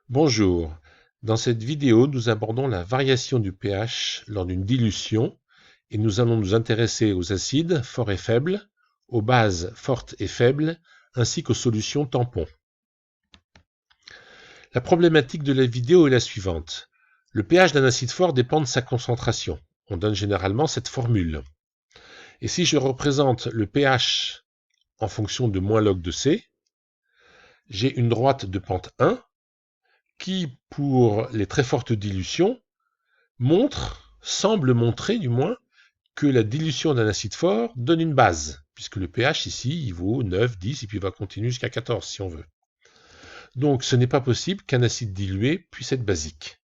Bonjour, dans cette vidéo nous abordons la variation du pH lors d'une dilution et nous allons nous intéresser aux acides forts et faibles, aux bases fortes et faibles, ainsi qu'aux solutions tampons. La problématique de la vidéo est la suivante. Le pH d'un acide fort dépend de sa concentration. On donne généralement cette formule. Et si je représente le pH en fonction de moins log de C, j'ai une droite de pente 1 qui, pour les très fortes dilutions, semble montrer du moins, que la dilution d'un acide fort donne une base, puisque le pH ici, il vaut 9, 10, et puis il va continuer jusqu'à 14 si on veut. Donc ce n'est pas possible qu'un acide dilué puisse être basique.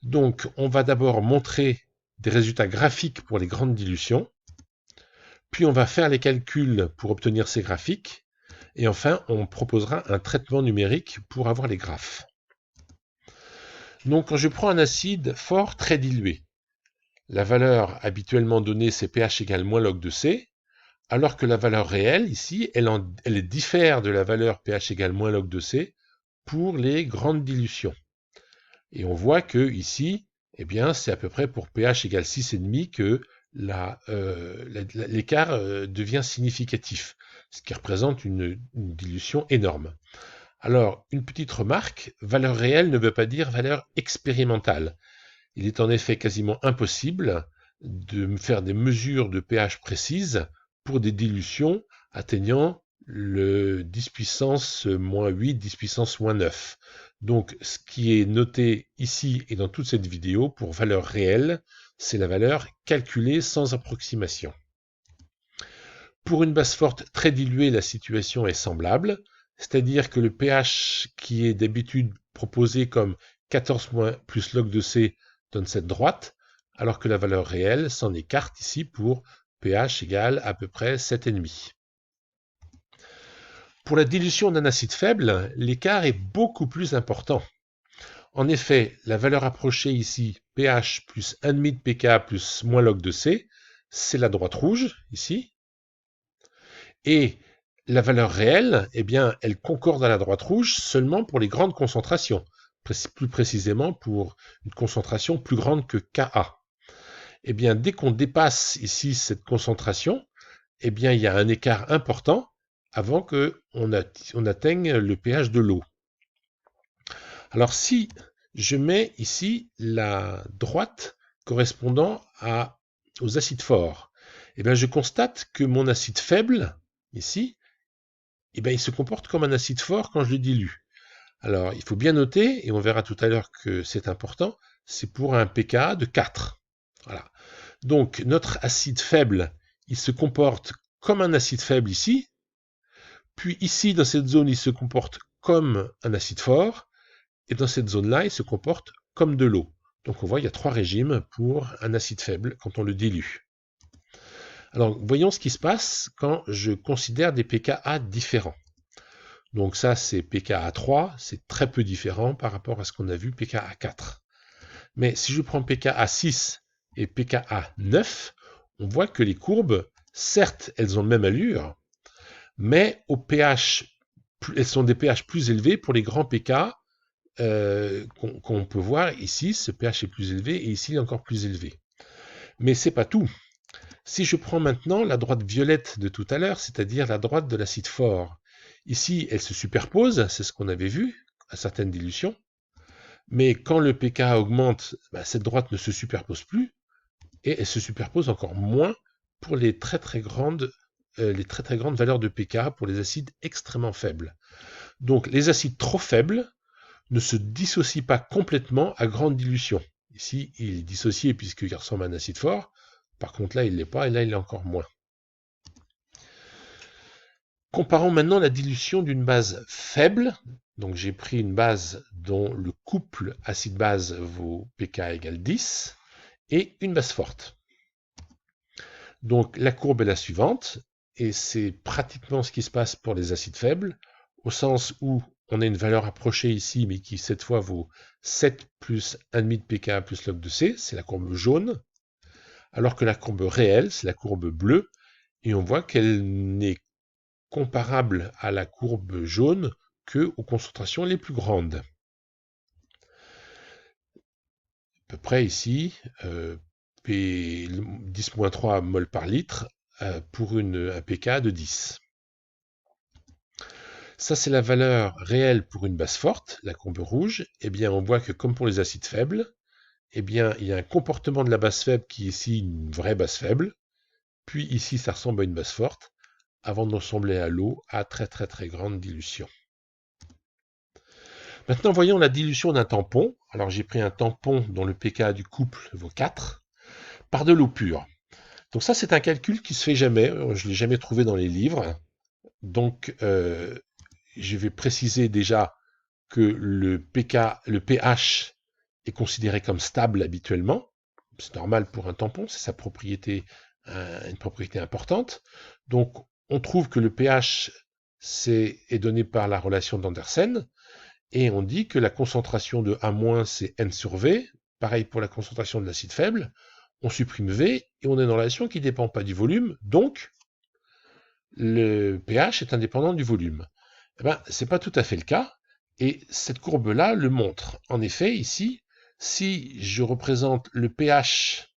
Donc on va d'abord montrer des résultats graphiques pour les grandes dilutions, puis on va faire les calculs pour obtenir ces graphiques, et enfin on proposera un traitement numérique pour avoir les graphes. Donc quand je prends un acide fort très dilué, la valeur habituellement donnée, c'est pH égale moins log de C, alors que la valeur réelle, ici, elle diffère de la valeur pH égale moins log de C pour les grandes dilutions. Et on voit que ici, eh bien, c'est à peu près pour pH égale 6,5 que l'écart devient significatif, ce qui représente une dilution énorme. Alors, une petite remarque, valeur réelle ne veut pas dire valeur expérimentale. Il est en effet quasiment impossible de faire des mesures de pH précises pour des dilutions atteignant le 10 puissance moins 8, 10 puissance moins 9. Donc ce qui est noté ici et dans toute cette vidéo pour valeur réelle, c'est la valeur calculée sans approximation. Pour une base forte très diluée, la situation est semblable, c'est-à-dire que le pH qui est d'habitude proposé comme 14 plus log de C donne cette droite, alors que la valeur réelle s'en écarte ici pour pH égale à peu près 7,5. Pour la dilution d'un acide faible, l'écart est beaucoup plus important. En effet, la valeur approchée ici, pH plus 1,5 de pK plus moins log de C, c'est la droite rouge, ici. Et la valeur réelle, eh bien, elle concorde à la droite rouge seulement pour les grandes concentrations, plus précisément pour une concentration plus grande que Ka. Eh bien, dès qu'on dépasse ici cette concentration, eh bien, il y a un écart important avant qu'on atteigne le pH de l'eau. Alors, si je mets ici la droite correspondant aux acides forts, eh bien, je constate que mon acide faible, ici, eh bien, il se comporte comme un acide fort quand je le dilue. Alors, il faut bien noter, et on verra tout à l'heure que c'est important, c'est pour un pKa de 4. Voilà. Donc, notre acide faible, il se comporte comme un acide faible ici, puis ici, dans cette zone, il se comporte comme un acide fort, et dans cette zone-là, il se comporte comme de l'eau. Donc, on voit, il y a 3 régimes pour un acide faible quand on le dilue. Alors, voyons ce qui se passe quand je considère des pKa différents. Donc ça, c'est pKa 3, c'est très peu différent par rapport à ce qu'on a vu pKa 4. Mais si je prends pKa 6 et pKa 9, on voit que les courbes, certes, elles ont le même allure, mais au pH, elles sont des pH plus élevés pour les grands pK qu'on peut voir ici. Ce pH est plus élevé et ici, il est encore plus élevé. Mais c'est pas tout. Si je prends maintenant la droite violette de tout à l'heure, c'est-à-dire la droite de l'acide fort, ici, elle se superpose, c'est ce qu'on avait vu à certaines dilutions, mais quand le pK augmente, cette droite ne se superpose plus, et elle se superpose encore moins pour les très très grandes valeurs de pK pour les acides extrêmement faibles. Donc les acides trop faibles ne se dissocient pas complètement à grande dilution. Ici, il est dissocié puisqu'il ressemble à un acide fort, par contre là, il ne l'est pas, et là, il est encore moins. Comparons maintenant la dilution d'une base faible. Donc j'ai pris une base dont le couple acide-base vaut pK égale 10 et une base forte. Donc la courbe est la suivante, et c'est pratiquement ce qui se passe pour les acides faibles, au sens où on a une valeur approchée ici, mais qui cette fois vaut 7 plus 1,5 de pK plus log de C, c'est la courbe jaune, alors que la courbe réelle, c'est la courbe bleue, et on voit qu'elle n'est comparable à la courbe jaune que aux concentrations les plus grandes. peu près ici, P 10-3 mol par litre pour un pK de 10. Ça, c'est la valeur réelle pour une base forte, la courbe rouge. Eh bien, on voit que comme pour les acides faibles, eh bien, il y a un comportement de la base faible qui est ici une vraie base faible. Puis ici, ça ressemble à une base forte, avant de ressembler à l'eau à très très très grande dilution. Maintenant, voyons la dilution d'un tampon. Alors, j'ai pris un tampon dont le pK du couple vaut 4, par de l'eau pure. Donc ça, c'est un calcul qui se fait jamais. Je ne l'ai jamais trouvé dans les livres. Donc, je vais préciser déjà que le pH est considéré comme stable habituellement. C'est normal pour un tampon, c'est sa propriété, une propriété importante. Donc, on trouve que le pH est donné par la relation d'Andersen, et on dit que la concentration de A- c'est N sur V. Pareil pour la concentration de l'acide faible. On supprime V, et on a une relation qui ne dépend pas du volume, donc le pH est indépendant du volume. Eh ben, ce n'est pas tout à fait le cas, et cette courbe-là le montre. En effet, ici, si je représente le pH,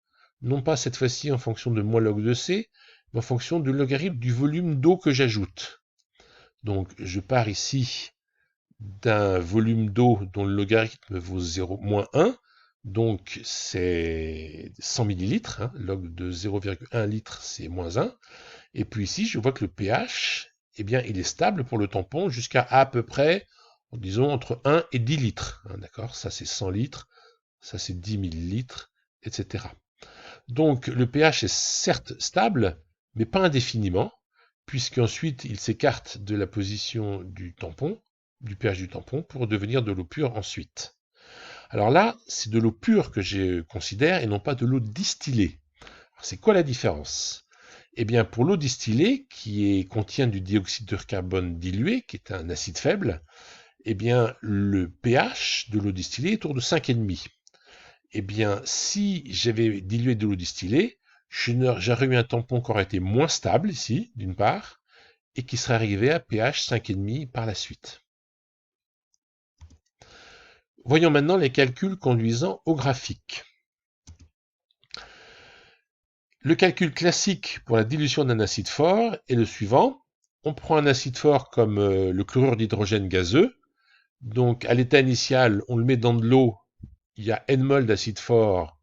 non pas cette fois-ci en fonction de moins log de C, mais en fonction du logarithme du volume d'eau que j'ajoute. Donc, je pars ici d'un volume d'eau dont le logarithme vaut 0, moins 1, donc c'est 100 millilitres, hein, log de 0,1 litre, c'est moins 1, et puis ici, je vois que le pH, eh bien, il est stable pour le tampon jusqu'à à peu près, disons, entre 1 et 10 litres. Hein, d'accord? Ça, c'est 100 litres, ça, c'est 10 millilitres, etc. Donc, le pH est certes stable, mais pas indéfiniment, puisqu'ensuite, il s'écarte de la position du tampon, du pH du tampon, pour devenir de l'eau pure ensuite. Alors là, c'est de l'eau pure que je considère et non pas de l'eau distillée. C'est quoi la différence? Eh bien, pour l'eau distillée, contient du dioxyde de carbone dilué, qui est un acide faible, eh bien, le pH de l'eau distillée est autour de 5,5. Eh bien, si j'avais dilué de l'eau distillée, j'aurais eu un tampon qui aurait été moins stable ici, d'une part, et qui serait arrivé à pH 5,5 par la suite. Voyons maintenant les calculs conduisant au graphique. Le calcul classique pour la dilution d'un acide fort est le suivant. On prend un acide fort comme le chlorure d'hydrogène gazeux. Donc à l'état initial, on le met dans de l'eau, il y a N mol d'acide fort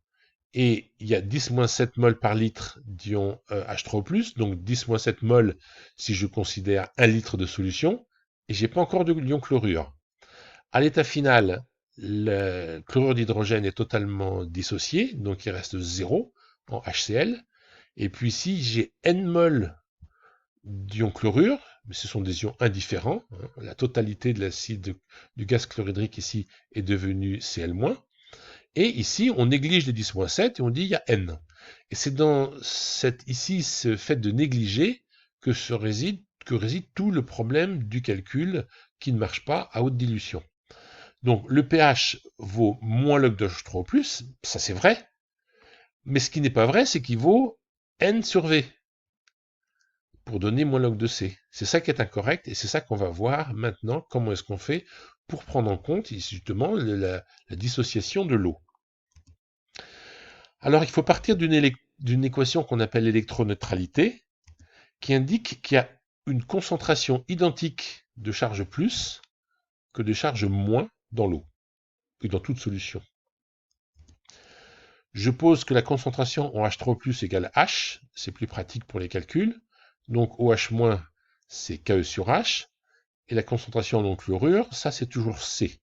et il y a 10-7 mol par litre d'ion H3O+, donc 10-7 mol si je considère 1 litre de solution, et j'ai pas encore de l'ion chlorure. À l'état final, le chlorure d'hydrogène est totalement dissocié, donc il reste 0 en HCl. Et puis ici, j'ai N mol d'ion chlorure, mais ce sont des ions indifférents. Hein. La totalité de l'acide du gaz chlorhydrique ici est devenue Cl-. Et ici, on néglige les 10-7 et on dit il y a N. Et c'est dans ce fait de négliger que réside tout le problème du calcul qui ne marche pas à haute dilution. Donc le pH vaut moins log de H3+, ça c'est vrai, mais ce qui n'est pas vrai, c'est qu'il vaut N sur V pour donner moins log de C. C'est ça qui est incorrect, et c'est ça qu'on va voir maintenant, comment est-ce qu'on fait pour prendre en compte justement la dissociation de l'eau. Alors il faut partir d'une équation qu'on appelle l'électroneutralité, qui indique qu'il y a une concentration identique de charge plus que de charge moins dans l'eau, et dans toute solution. Je pose que la concentration en H3+ égale H, c'est plus pratique pour les calculs, donc OH- c'est Ke sur H, et la concentration en chlorure, ça c'est toujours C.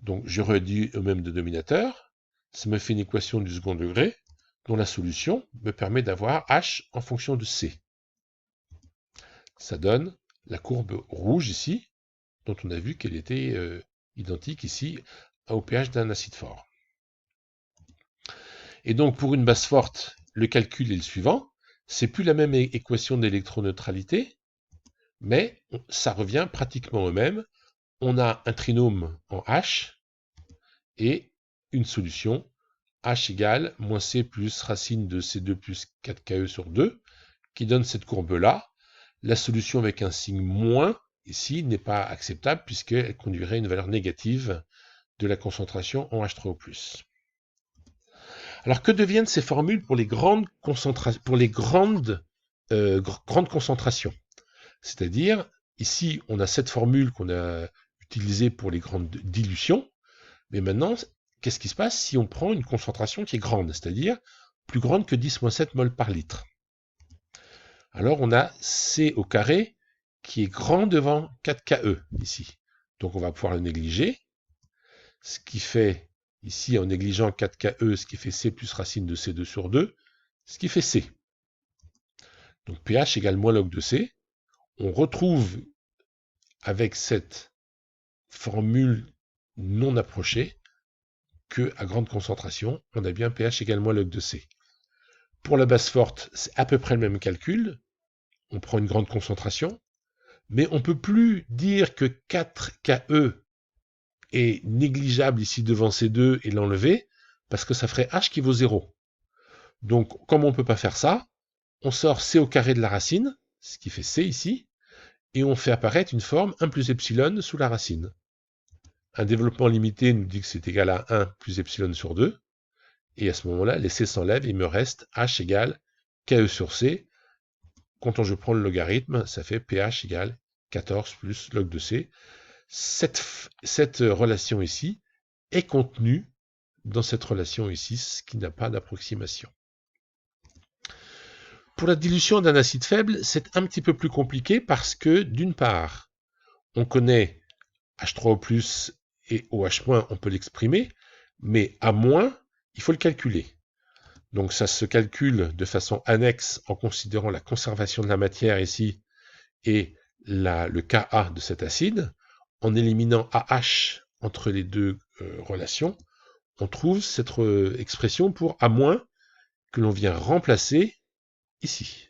Donc je réduis au même dénominateur, ça me fait une équation du second degré, dont la solution me permet d'avoir H en fonction de C. Ça donne la courbe rouge ici, dont on a vu qu'elle était identique ici au pH d'un acide fort. Et donc pour une base forte, le calcul est le suivant. C'est plus la même équation d'électroneutralité, mais ça revient pratiquement au même. On a un trinôme en H et une solution H égale moins C plus racine de C2 plus 4Ke sur 2 qui donne cette courbe-là. La solution avec un signe moins ici n'est pas acceptable puisqu'elle conduirait à une valeur négative de la concentration en H3O+. Alors, que deviennent ces formules pour les grandes grandes concentrations? C'est-à-dire, ici, on a cette formule qu'on a utilisée pour les grandes dilutions, mais maintenant, qu'est-ce qui se passe si on prend une concentration qui est grande, c'est-à-dire plus grande que 10-7 mol par litre? Alors, on a C au carré qui est grand devant 4KE ici. Donc, on va pouvoir le négliger, ce qui fait, ici, en négligeant 4KE, ce qui fait C plus racine de C2 sur 2, ce qui fait C. Donc, pH égale moins log de C. On retrouve avec cette formule non approchée que à grande concentration, on a bien pH égale moins log de C. Pour la base forte, c'est à peu près le même calcul. On prend une grande concentration, mais on ne peut plus dire que 4KE est négligeable ici devant C2 et l'enlever, parce que ça ferait H qui vaut 0. Donc, comme on ne peut pas faire ça, on sort C au carré de la racine, ce qui fait C ici, et on fait apparaître une forme 1 plus epsilon sous la racine. Un développement limité nous dit que c'est égal à 1 plus epsilon sur 2, et à ce moment-là, les C s'enlèvent, et il me reste H égale KE sur C. Quand je prends le logarithme, ça fait pH égale 14 plus log de C. Cette relation ici est contenue dans cette relation ici, ce qui n'a pas d'approximation. Pour la dilution d'un acide faible, c'est un petit peu plus compliqué parce que, d'une part, on connaît H3O+, et OH-, on peut l'exprimer, mais à moins, il faut le calculer. Donc ça se calcule de façon annexe en considérant la conservation de la matière ici et le Ka de cet acide. En éliminant AH entre les deux relations, on trouve cette expression pour à moins que l'on vient remplacer ici.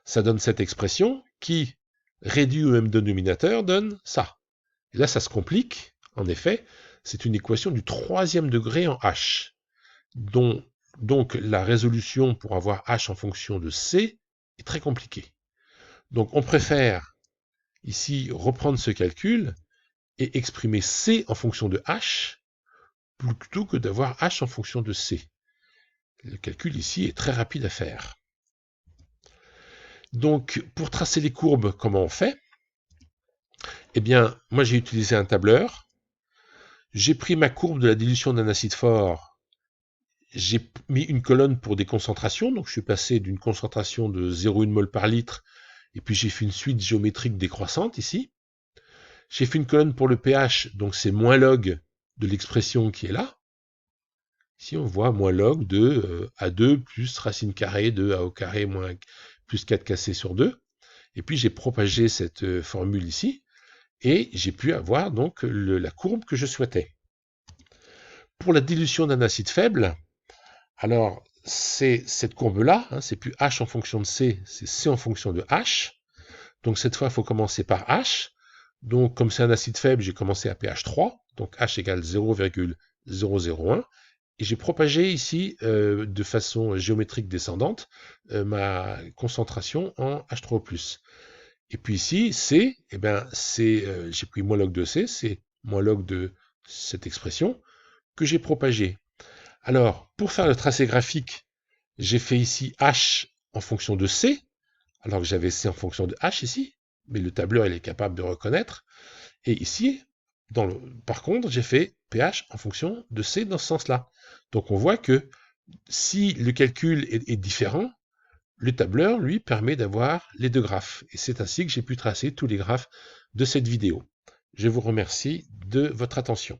Ça donne cette expression qui, réduit au même dénominateur, donne ça. Et là, ça se complique. En effet, c'est une équation du 3e degré en H, dont donc la résolution pour avoir H en fonction de C est très compliquée. Donc on préfère ici reprendre ce calcul et exprimer C en fonction de H plutôt que d'avoir H en fonction de C. Le calcul ici est très rapide à faire. Donc pour tracer les courbes, comment on fait? Eh bien, moi j'ai utilisé un tableur. J'ai pris ma courbe de la dilution d'un acide fort. J'ai mis une colonne pour des concentrations, donc je suis passé d'une concentration de 0,1 mol par litre, et puis j'ai fait une suite géométrique décroissante ici. J'ai fait une colonne pour le pH, donc c'est moins log de l'expression qui est là. Ici on voit moins log de A2 plus racine carrée de A au carré moins plus 4kc sur 2. Et puis j'ai propagé cette formule ici, et j'ai pu avoir donc la courbe que je souhaitais. Pour la dilution d'un acide faible, alors c'est cette courbe-là, hein, c'est plus H en fonction de C, c'est C en fonction de H. Donc cette fois, il faut commencer par H. Donc comme c'est un acide faible, j'ai commencé à pH 3, donc H égale 0,001. Et j'ai propagé ici, de façon géométrique descendante, ma concentration en H3O+. Et puis ici, C, eh ben, j'ai pris moins log de C, c'est moins log de cette expression que j'ai propagée. Alors, pour faire le tracé graphique, j'ai fait ici H en fonction de C, alors que j'avais C en fonction de H ici, mais le tableur il est capable de reconnaître. Et ici, par contre, j'ai fait pH en fonction de C dans ce sens-là. Donc on voit que si le calcul est différent, le tableur, lui, permet d'avoir les deux graphes. Et c'est ainsi que j'ai pu tracer tous les graphes de cette vidéo. Je vous remercie de votre attention.